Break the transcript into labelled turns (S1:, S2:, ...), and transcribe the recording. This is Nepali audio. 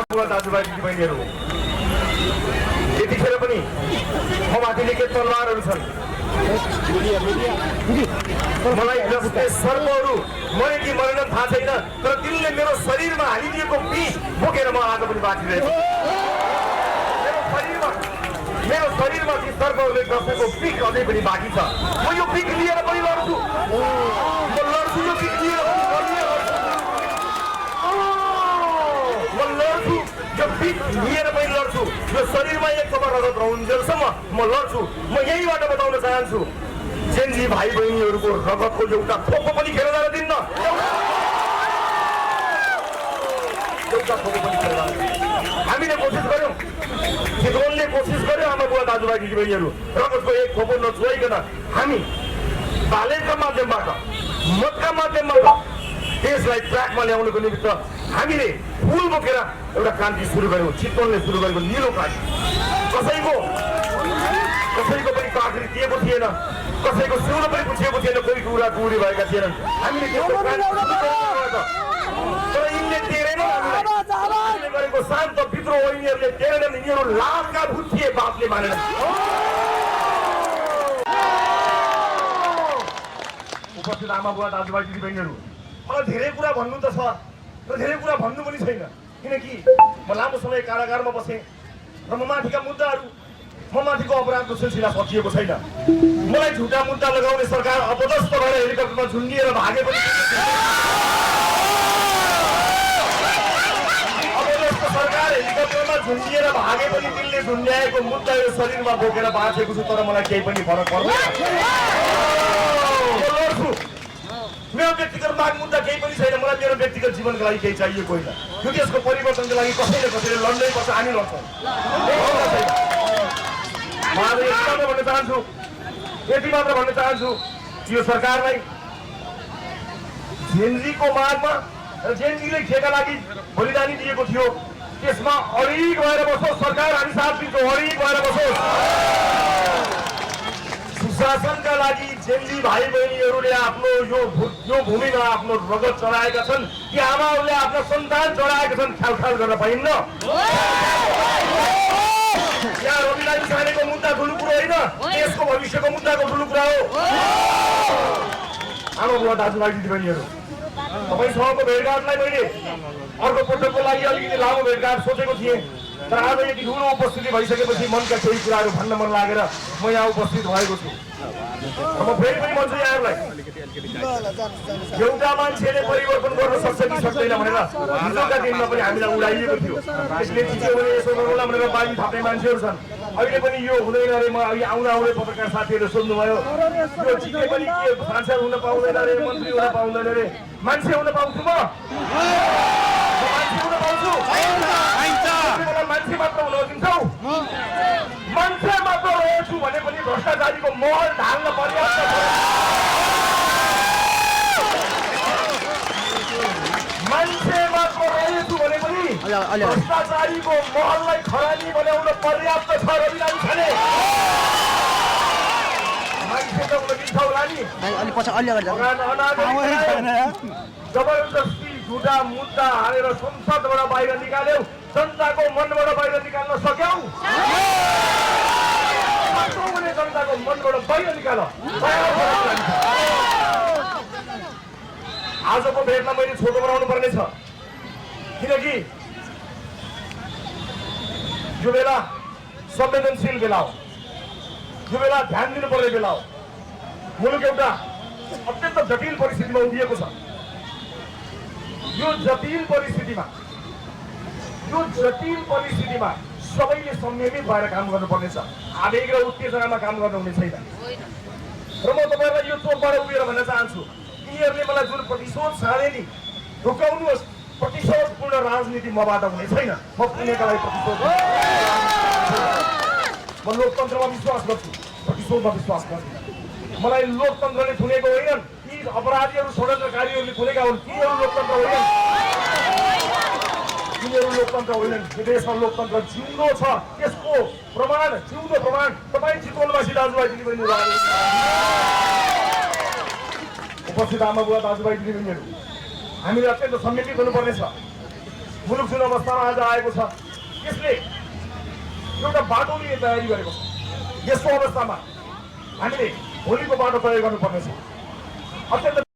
S1: बुवा दाजुभाइ दिदीबहिनीहरू, यतिखेर पनि ममाथि के तलवारहरू छन्। मलाई जस्तै सर्पहरू मरे कि मरेन थाहा छैन, तर तिनले मेरो शरीरमा हालिदिएको विष बोकेर म आज पनि बाँचिरहेको छु। मेरो शरीरमा ती सर्पहरूले डसेको विष अझै पनि बाँकी छ। म यो विष लिएर पनि लड्छु, यो विष लिएर यो विष लिएर पनि लड्छु। यो शरीरमा एक थोपा रगत रहन्जेलसम्म म लड्छु। म यहीबाट बताउन चाहन्छु, जेनजी भाइ बहिनीहरूको रगतको एउटा थोपो पनि खेर जान दिन्न, एउटा थोपो पनि खेर जान दिन्न। हामीले कोसिस गर्यौँ, चितवनले कोसिस गर्यो, आमा बुवा दाजुभाइ दिदीबहिनीहरू, रगतको एक थोपो नछुवाइकन हामी बालेका माध्यमबाट, मतका माध्यमबाट देशलाई ट्र्याकमा ल्याउनको निमित्त हामीले फुल बोकेर एउटा क्रान्ति सुरु गर्यौँ। चितवनले सुरु गरेको निलो क्रान्ति। कसैको पनि काखरी दिएको थिएन, कसैको सिउलो पनि पुछेको थिएन, कोही कुरा गुरी भएका थिएनन्। हामीले तर यिनले तेरेन, हामीले गरेको शान्त विद्रोह यिनीहरूले तेरेनन्। यिनीहरू लाभका भूत थिए, बापले मानेन। उपस्थित आमा बुवा दाजुभाइ दिदीबहिनीहरू, मलाई धेरै कुरा भन्नु त छ, र धेरै कुरा भन्नु पनि छैन, किनकि म लामो समय कारागारमा बसेँ र म माथिका मुद्दाहरू, म माथिको अपराधको सिलसिला सकिएको छैन। मलाई झुटा मुद्दा लगाउने सरकार अपदस्थ भएर हेलिकप्टरमा झुन्डिएर भागे पनि, अपदस्थ सरकार हेलिकप्टरमा झुन्डिएर भागे पनि तिनले झुन्ड्याएको मुद्दा यो शरीरमा बोकेर बाँचेको छु, तर मलाई केही पनि फरक पर्दैन। मेरो व्यक्तिगत माग मुद्दा केही पनि छैन। मलाई मेरो व्यक्तिगत जीवनको लागि केही चाहिएको होइन। यो देशको परिवर्तनको लागि कसैले लड्नै पर्छ, हामी लड्छौँ। यति मात्र भन्न चाहन्छु, यो सरकारलाई जेनजीको मागमा र जेनजीले केका लागि बलिदानी दिएको थियो, त्यसमा अडिग भएर बसोस्। सरकार हामी साथ दिन्छौँ, अडिग भएर बसोस्। सुशासनका लागि जेनजी भाइ बहिनीहरूले आफ्नो यो भूमिमा आफ्नो रगत चढाएका छन्। ती आमाहरूले आफ्ना सन्तान चढाएका छन्, ख्याल गर्न पाइन्न। यहाँ रविलाल सानेको मुद्दा ठुलो कुरो होइन, देशको भविष्यको मुद्दाको ठुलो कुरा हो। आमा बुवा दाजुभाइ दिदीबहिनीहरू, तपाईँसँगको भेटघाटलाई मैले अर्को पटकको लागि अलिकति लामो भेटघाट सोचेको थिएँ, तर आज यति ठुलो उपस्थिति भइसकेपछि मनका केही कुराहरू भन्न मन लागेर म यहाँ उपस्थित भएको छु। म फेरि पनि भन्छु यहाँहरूलाई, एउटा मान्छेले परिवर्तन गर्न सक्छ कि सक्दैन भनेर हिजोका दिनमा पनि हामीलाई उडाइएको थियो। त्यसले चिच्यो भने यसो गरौँला भनेर बाजी थाप्ने मान्छेहरू छन्। अहिले पनि यो हुँदैन अरे, म अहिले आउँदै पत्रकार साथीहरूले सोध्नुभयो, यो चिके पनि के सांसद हुन पाउँदैन अरे, मन्त्री हुन पाउँदैन अरे। मान्छे हुन पाउँछु, म मान्छे हुन पाउँछु। मान्छे मात्र हुन दिन्छौ, मान्छे मात्र रहेछु भने पनि भ्रष्टाचारीको महल ढाल्न पर्याप्त छ। मान्छे मात्र रहेछु भने पनि भ्रष्टाचारीको महललाई खरानी बनाउन पर्याप्त छ। रविलाल खाने मान्छे त हुन दिन्छ होला नि। जबरजस्ती झुटा मुद्दा हालेर संसदबाट बाहिर निकाल्यौ, जनताको मनबाट बाहिर निकाल्न सक्यौ भने जनताको मनबाट बाहिर निकाल। आजको भेटमा मैले छोटो बनाउनु पर्नेछ, किनकि यो बेला संवेदनशील बेला हो, यो बेला ध्यान दिनुपर्ने बेला हो। मुलुक एउटा अत्यन्त जटिल परिस्थितिमा उभिएको छ। यो जटिल परिस्थितिमा सबैले संयमित भएर काम गर्नुपर्नेछ। आवेग र उत्तेजनामा काम गर्नु हुने छैन। र म तपाईँहरूलाई यो चोकबाट उभिएर भन्न चाहन्छु, यिनीहरूले मलाई जुन प्रतिशोध छाडे नि, रुकाउनुहोस्। प्रतिशोधपूर्ण राजनीति मबाट हुने छैन। म पुण्यका लागि प्रतिशोध, म लोकतन्त्रमा विश्वास गर्छु, प्रतिशोधमा विश्वास गर्छु। मलाई लोकतन्त्रले थुनेको होइनन्, यी अपराधीहरू षड्यन्त्रकारीहरूले थुनेका हुन्। तिनीहरू लोकतन्त्र होइनन्, तिनीहरू लोकतन्त्र होइनन्। यो देशमा लोकतन्त्र जिउँदो छ, त्यसको प्रमाण, जिउँदो प्रमाण तपाईँ चितवनवासी दाजुभाइ दिदीबहिनीहरू, उपस्थित आमा बुवा दाजुभाइ दिदीबहिनीहरू, हामीले अत्यन्त संयमित हुनुपर्नेछ। मुलुक जुन अवस्थामा आज आएको छ यसले एउटा बाटो लिने तयारी गरेको छ। यस्तो अवस्थामा हामीले भोलिको बाटो तय गर्नुपर्नेछ। अत्यन्त